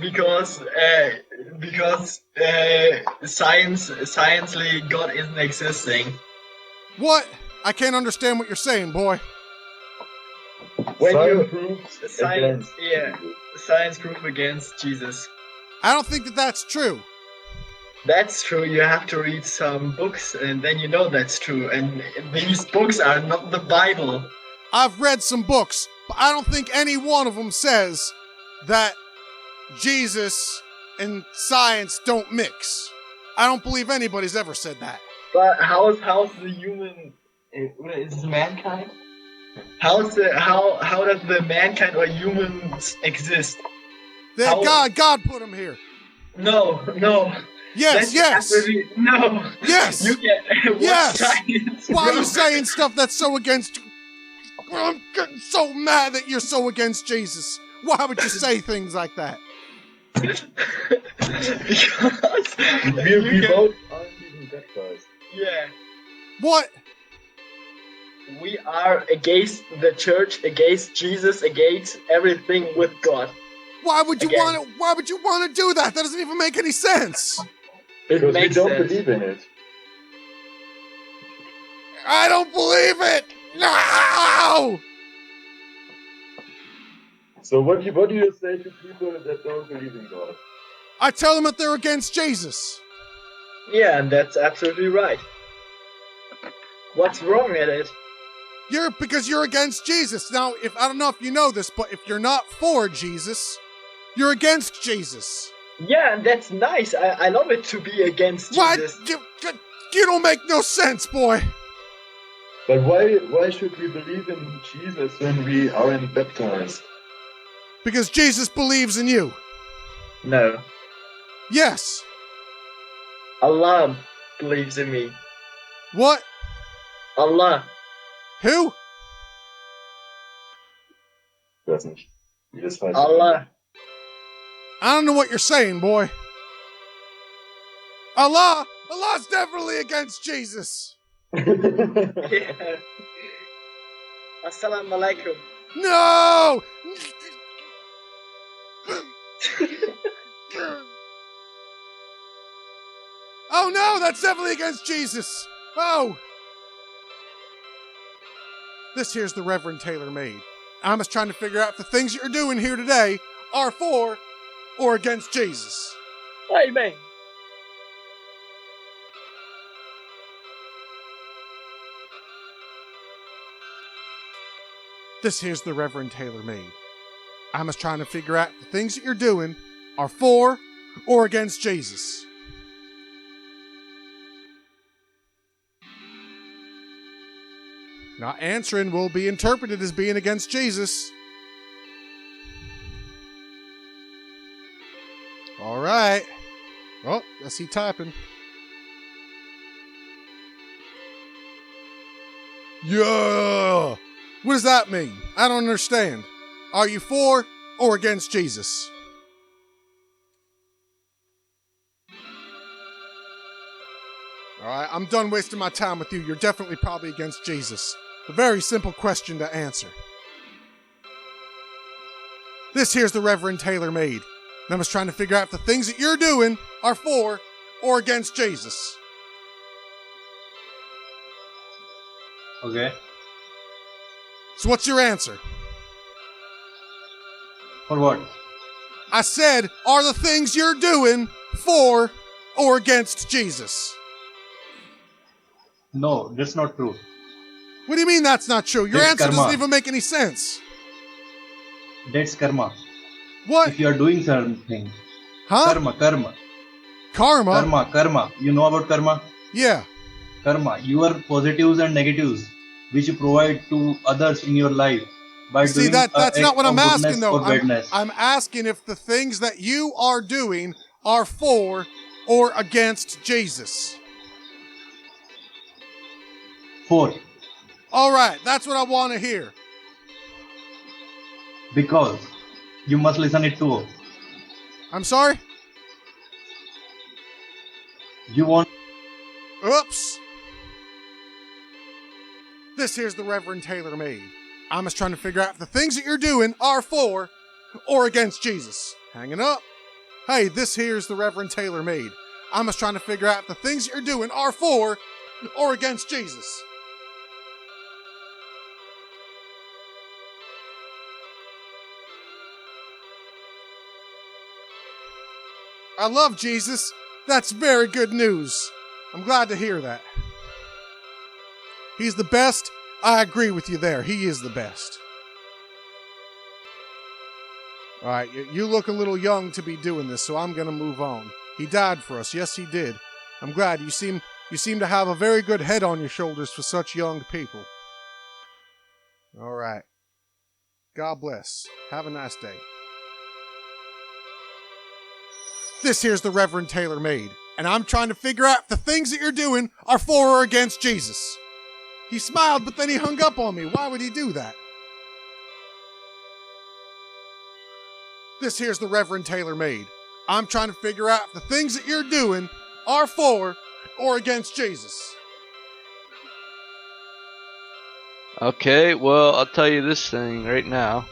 scientifically God isn't existing. What? I can't understand what you're saying, boy. Science proof against Jesus. I don't think that that's true. That's true. You have to read some books, and then you know that's true. And these books are not the Bible. I've read some books, but I don't think any one of them says that Jesus and science don't mix. I don't believe anybody's ever said that. But how's the human? Is mankind? How does the mankind or humans exist? God put them here. No. Yes. No. Yes. You get yes. Science, why are you saying stuff that's so against? I'm getting so mad that you're so against Jesus. Why would you say things like that? Because we both aren't even baptized. Yeah. What? We are against the church, against Jesus, against everything with God. Why would you want to do that? That doesn't even make any sense. Because we don't believe in it. I don't believe it. No! So what do you say to people that don't believe in God? I tell them that they're against Jesus. Yeah, and that's absolutely right. What's wrong with it? Because you're against Jesus. Now, I don't know if you know this, but if you're not for Jesus, you're against Jesus. Yeah, and that's nice. I love it to be against Jesus. You don't make no sense, boy. But why should we believe in Jesus when we aren't baptized? Because Jesus believes in you. No. Yes. Allah believes in me. What? Allah. Who? Allah. I don't know what you're saying, boy. Allah's definitely against Jesus. Yeah. Assalamu alaikum. No! Oh no, that's definitely against Jesus. Oh. This here's the Reverend Taylor Maide. I'm just trying to figure out if the things you're doing here today are for or against Jesus. Amen. This here's the Reverend Taylor Maide. I'm just trying to figure out if the things that you're doing are for or against Jesus. Not answering will be interpreted as being against Jesus. All right. Oh, I see typing. Yeah. What does that mean? I don't understand. Are you for or against Jesus? All right, I'm done wasting my time with you. You're definitely probably against Jesus. A very simple question to answer. This here's the Reverend Taylor Maide. And I'm just trying to figure out if the things that you're doing are for or against Jesus. Okay. So what's your answer? For what? I said, are the things you're doing for or against Jesus? No, that's not true. What do you mean that's not true? Your That's answer karma. doesn't even make any sense. That's karma. What? If you are doing something. Huh? Karma. Karma? You know about karma? Yeah. Karma. Your positives and negatives, which you provide to others in your life by See, doing that's not what I'm asking, though. or badness. I'm asking if the things that you are doing are for or against Jesus. For. All right, that's what I want to hear. Because you must listen it too. I'm sorry? You want. Oops. This here's the Reverend Taylor Maide. I'm just trying to figure out if the things that you're doing are for or against Jesus. Hanging up. Hey, this here's the Reverend Taylor Maide. I'm just trying to figure out if the things that you're doing are for or against Jesus. I love Jesus. That's very good news. I'm glad to hear that. He's the best. I agree with you there. He is the best. All right, you look a little young to be doing this, so I'm going to move on. He died for us. Yes, he did. I'm glad. You seem to have a very good head on your shoulders for such young people. All right. God bless. Have a nice day. This here's the Reverend Taylor Maide, and I'm trying to figure out if the things that you're doing are for or against Jesus. He smiled, but then he hung up on me. Why would he do that? This here's the Reverend Taylor Maide. I'm trying to figure out if the things that you're doing are for or against Jesus. Okay, well, I'll tell you this thing right now.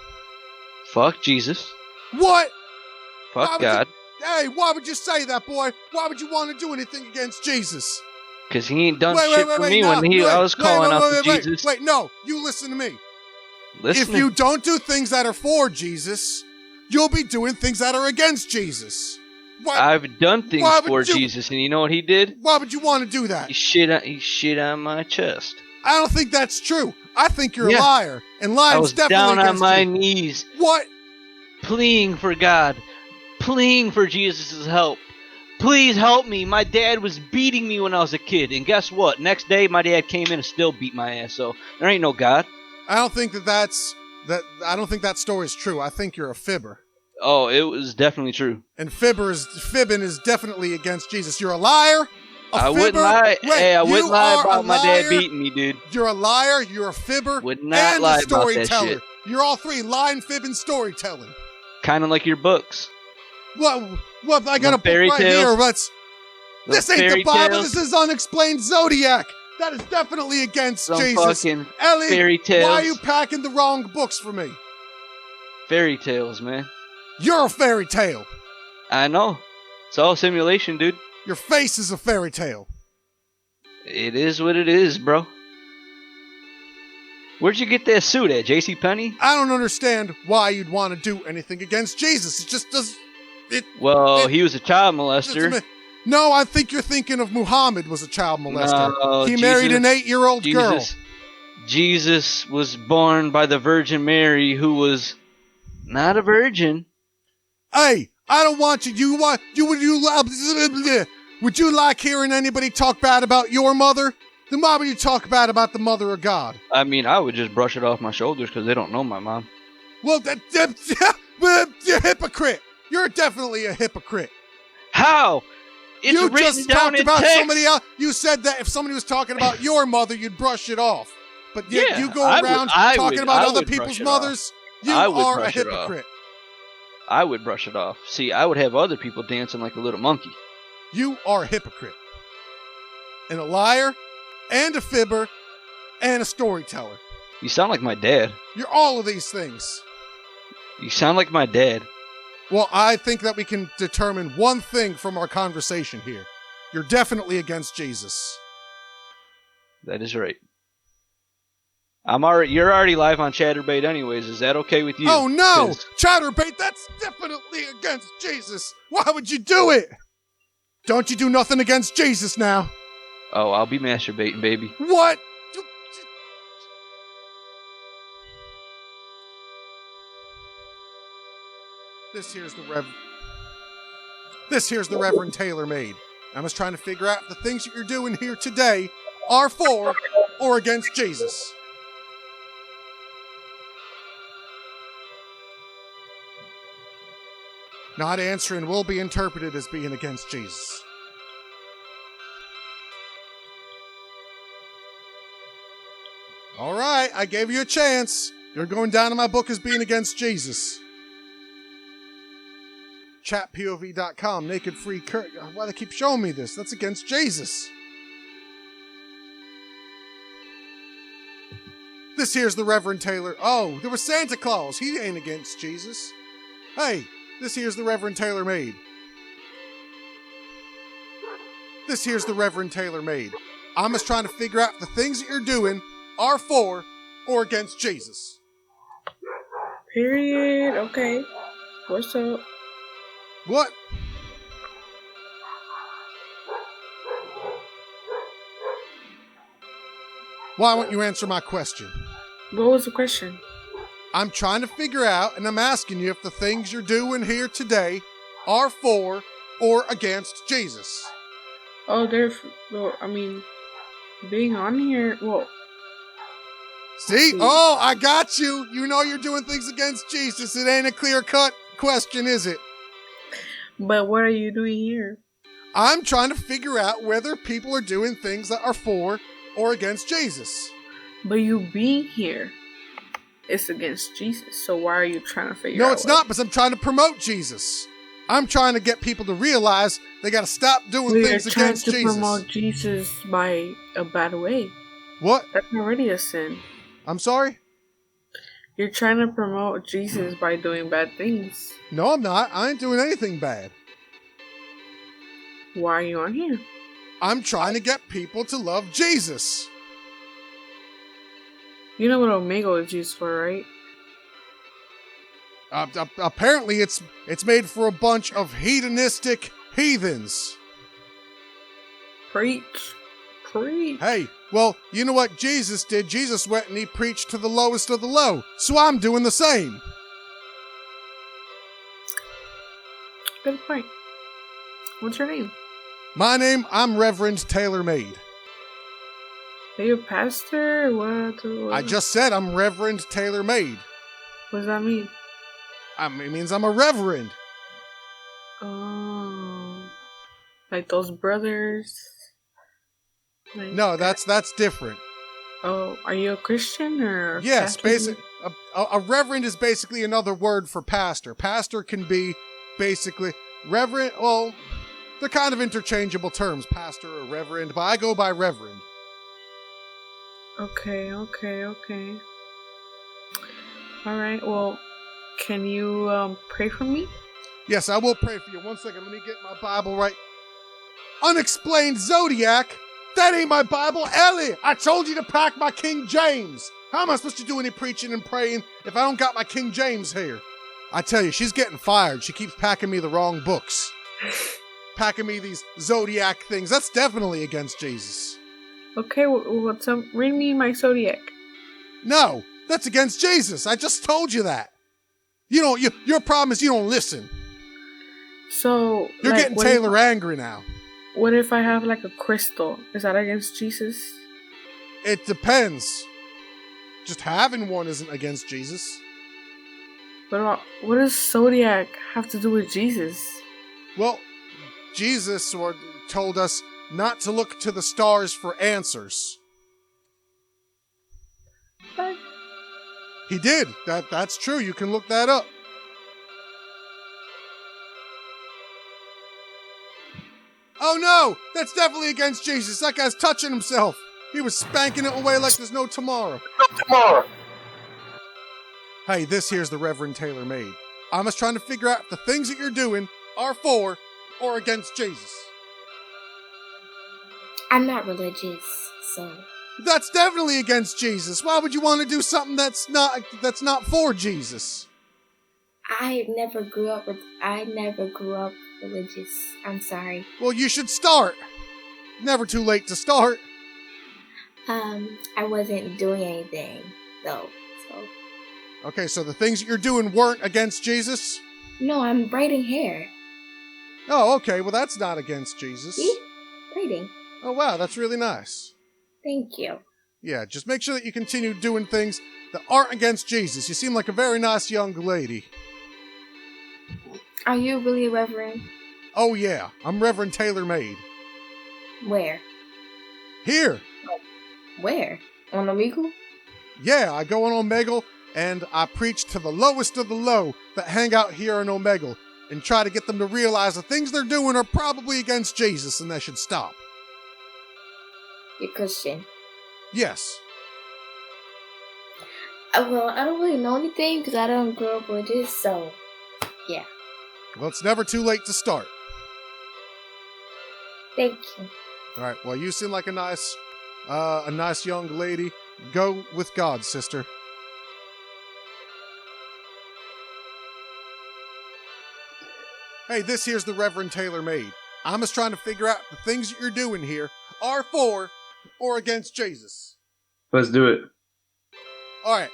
Fuck Jesus. What? Fuck God. Hey, why would you say that, boy? Why would you want to do anything against Jesus? Because he ain't done shit for me when I was calling out to Jesus. Wait, no, you listen to me. Listen. If you don't do things that are for Jesus, you'll be doing things that are against Jesus. I've done things for Jesus, and you know what he did? Why would you want to do that? He shit on my chest. I don't think that's true. I think you're a liar, and lying's definitely I was down on my you. knees. What? Pleading for God, pleading for Jesus' help. Please help me. My dad was beating me when I was a kid, and guess what? Next day, my dad came in and still beat my ass. So there ain't no God. I don't think I don't think that story's true. I think you're a fibber. Oh, it was definitely true. And fibbing is definitely against Jesus. You're a liar. I wouldn't lie. Wait, hey, I wouldn't lie about my dad beating me, dude. You're a liar. You're a fibber. Would not and lie a storyteller. about that shit. You're all three: lying, fibbing, storytelling. Kind of like your books. What? I got a book right here. This ain't the Bible. This is Unexplained Zodiac. That is definitely against Jesus. Ellie, fairy tales. Why are you packing the wrong books for me? Fairy tales, man. You're a fairy tale. I know. It's all simulation, dude. Your face is a fairy tale. It is what it is, bro. Where'd you get that suit at, JCPenney? I don't understand why you'd want to do anything against Jesus. It just does. He was a child molester. No, I think you're thinking of Muhammad was a child molester. No, he married an 8-year-old girl. Jesus was born by the Virgin Mary, who was not a virgin. Hey, I don't want you. Would you like hearing anybody talk bad about your mother? Then why would you talk bad about the mother of God? I mean, I would just brush it off my shoulders because they don't know my mom. Well, you're a hypocrite. You're definitely a hypocrite. How? It's you written just down talked in about text. somebody else. You said that if somebody was talking about your mother, you'd brush it off. But yet Yeah, you go I around would- talking I about would other brush people's it mothers. You I would are a brush it off. hypocrite. I would brush it off. See, I would have other people dancing like a little monkey. You are a hypocrite. And a liar, and a fibber, and a storyteller. You sound like my dad. You're all of these things. You sound like my dad. Well, I think that we can determine one thing from our conversation here. You're definitely against Jesus. That is right. You're already live on Chatterbait anyways. Is that okay with you? Oh no! 'Cause- Chatterbait, that's definitely against Jesus. Why would you do it? Don't you do nothing against Jesus now. Oh, I'll be masturbating, baby. What? This here's the Reverend Taylor Maide. I'm just trying to figure out if the things that you're doing here today are for or against Jesus. Not answering will be interpreted as being against Jesus. All right, I gave you a chance. You're going down in my book as being against Jesus. Chatpov.com, naked free cur. Why they keep showing me this? That's against Jesus. This here's the Reverend Taylor. Oh, there was Santa Claus. He ain't against Jesus. Hey, this here's the Reverend Taylor Maide. This here's the Reverend Taylor Maide. I'm just trying to figure out if the things that you're doing are for or against Jesus. Period. Okay. What's up? What? Why won't you answer my question? What was the question? I'm trying to figure out, and I'm asking you if the things you're doing here today are for or against Jesus. Oh, being on here, well... See? Oh, I got you. You know you're doing things against Jesus. It ain't a clear-cut question, is it? But what are you doing here? I'm trying to figure out whether people are doing things that are for or against Jesus. But you being here is against Jesus. So why are you trying to figure out? No, it's not, because I'm trying to promote Jesus. I'm trying to get people to realize they got to stop doing things against Jesus. You're trying to promote Jesus by a bad way. What? That's already a sin. I'm sorry? You're trying to promote Jesus by doing bad things. No, I'm not. I ain't doing anything bad. Why are you on here? I'm trying to get people to love Jesus. You know what Omega is used for, right? Apparently it's made for a bunch of hedonistic heathens. Preach. Hey, well, you know what Jesus did? Jesus went and he preached to the lowest of the low. So I'm doing the same. Good point. What's your name? My name, I'm Reverend Taylor Maide. Are you a pastor? What? I just said I'm Reverend Taylor Maide. What does that mean? It means I'm a reverend. Oh. Like those brothers? Like, no, that's different. Oh, are you a Christian or? Yes, a reverend is basically another word for pastor. Pastor can be basically reverend. Well, they're kind of interchangeable terms, pastor or reverend, but I go by reverend. Okay. All right. Well, can you pray for me? Yes, I will pray for you. 1 second. Let me get my Bible right. unexplained zodiac. That ain't my Bible. Ellie, I told you to pack my King James. How am I supposed to do any preaching and praying if I don't got my King James here? I tell you, she's getting fired. She keeps packing me the wrong books. Packing me these zodiac things. That's definitely against Jesus. Okay, what's up? Read me my zodiac. No, that's against Jesus. I just told you that. Your problem is you don't listen. So You're getting Taylor angry now. What if I have like a crystal? Is that against Jesus? It depends. Just having one isn't against Jesus. What does zodiac have to do with Jesus? Well, Jesus told us not to look to the stars for answers. What? He did. That's true. You can look that up. Oh no! That's definitely against Jesus. That guy's touching himself. He was spanking it away like there's no tomorrow. Hey, this here's the Reverend Taylor Maide. I'm just trying to figure out if the things that you're doing are for or against Jesus. I'm not religious, so... That's definitely against Jesus. Why would you want to do something that's not for Jesus? I never grew up religious. I'm sorry. Well, you should start. Never too late to start. I wasn't doing anything, though, so... Okay, so the things that you're doing weren't against Jesus? No, I'm braiding hair. Oh, okay. Well, that's not against Jesus. See? Braiding. Oh, wow. That's really nice. Thank you. Yeah, just make sure that you continue doing things that aren't against Jesus. You seem like a very nice young lady. Are you really a reverend? Oh, yeah. I'm Reverend Taylor Maide. Where? Here. Where? On Omegle? Yeah, I go on Omegle, and I preach to the lowest of the low that hang out here on Omegle and try to get them to realize the things they're doing are probably against Jesus and they should stop. You're Christian? Yes. Well, I don't really know anything because I don't grow up religious, so yeah. Well, it's never too late to start. Thank you. All right. Well, you seem like a nice young lady. Go with God, sister. Hey, this here's the Reverend Taylor Maide. I'm just trying to figure out the things that you're doing here are for or against Jesus. Let's do it. All right.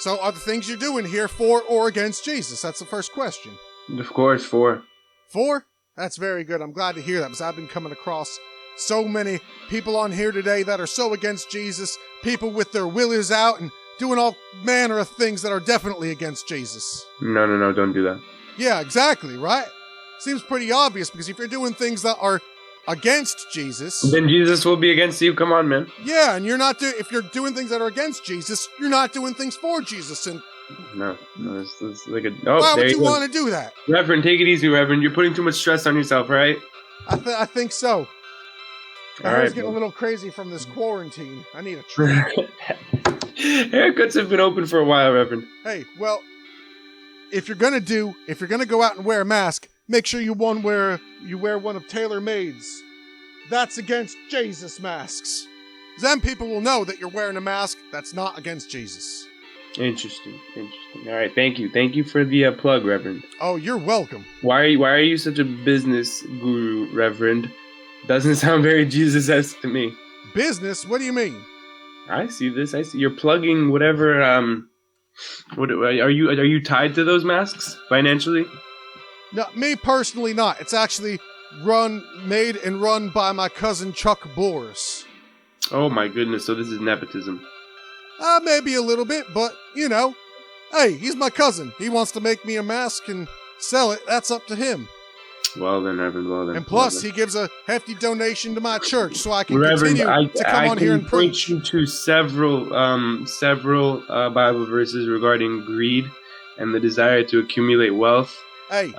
So are the things you're doing here for or against Jesus? That's the first question. Of course, for. For? That's very good. I'm glad to hear that because I've been coming across so many people on here today that are so against Jesus, people with their willies out and doing all manner of things that are definitely against Jesus. No, don't do that. Yeah, exactly, right? Seems pretty obvious because if you're doing things that are against Jesus, then Jesus will be against you. Come on, man. Yeah, and if you're doing things that are against Jesus, you're not doing things for Jesus. And no, it's like a. Oh, why there would you go. want to do that? Reverend, take it easy, Reverend. You're putting too much stress on yourself, right? I think so. All I was right, getting a little crazy from this quarantine. I need a treat. Haircuts have been open for a while, Reverend. Hey, well, if you're gonna go out and wear a mask, make sure you wear one of Taylor Maide's "That's Against Jesus" masks. Then people will know that you're wearing a mask that's not against Jesus. Interesting. All right, thank you for the plug, Reverend. Oh, you're welcome. Why are you such a business guru, Reverend? Doesn't sound very Jesus-esque to me. Business? What do you mean? I see this. You're plugging whatever. What are you tied to those masks financially? No, me personally not. It's actually made and run by my cousin Chuck Boris. Oh my goodness! So this is nepotism. Maybe a little bit, but hey, he's my cousin. He wants to make me a mask and sell it. That's up to him. Well then, Reverend. Well then. And plus, he gives a hefty donation to my church, so I can Reverend, continue to come on here and preach. I can point you to several Bible verses regarding greed and the desire to accumulate wealth. Hey,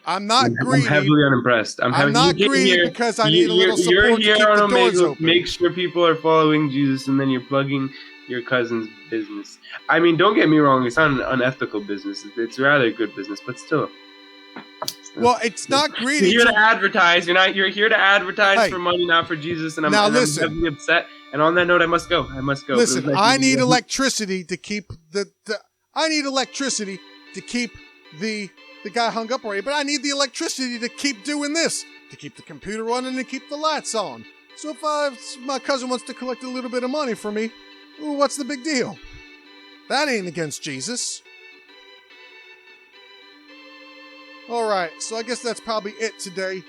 I'm not greedy. I'm heavily unimpressed. I'm not greedy because I need a little support to keep the doors open. Make sure people are following Jesus, and then you're plugging your cousin's business. I mean, don't get me wrong. It's not an unethical business. It's rather good business, but still. Well, it's not greedy. You're here to advertise. You're here to advertise Hey. for money, not for Jesus. And I'm listen. heavily upset. And on that note, I must go. Listen, I need electricity to keep the guy hung up already, but I need the electricity to keep doing this, to keep the computer running and keep the lights on. So if my cousin wants to collect a little bit of money from me, what's the big deal? That ain't against Jesus. Alright, so I guess that's probably it today.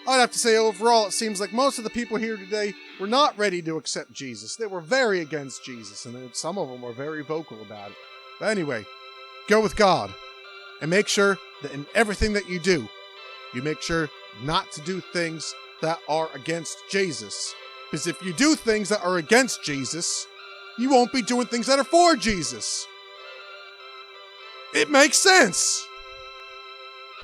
I'd have to say overall, it seems like most of the people here today were not ready to accept Jesus. They were very against Jesus, and some of them were very vocal about it. But anyway, go with God, and make sure that in everything that you do, you make sure not to do things that are against Jesus. Because if you do things that are against Jesus, you won't be doing things that are for Jesus. It makes sense.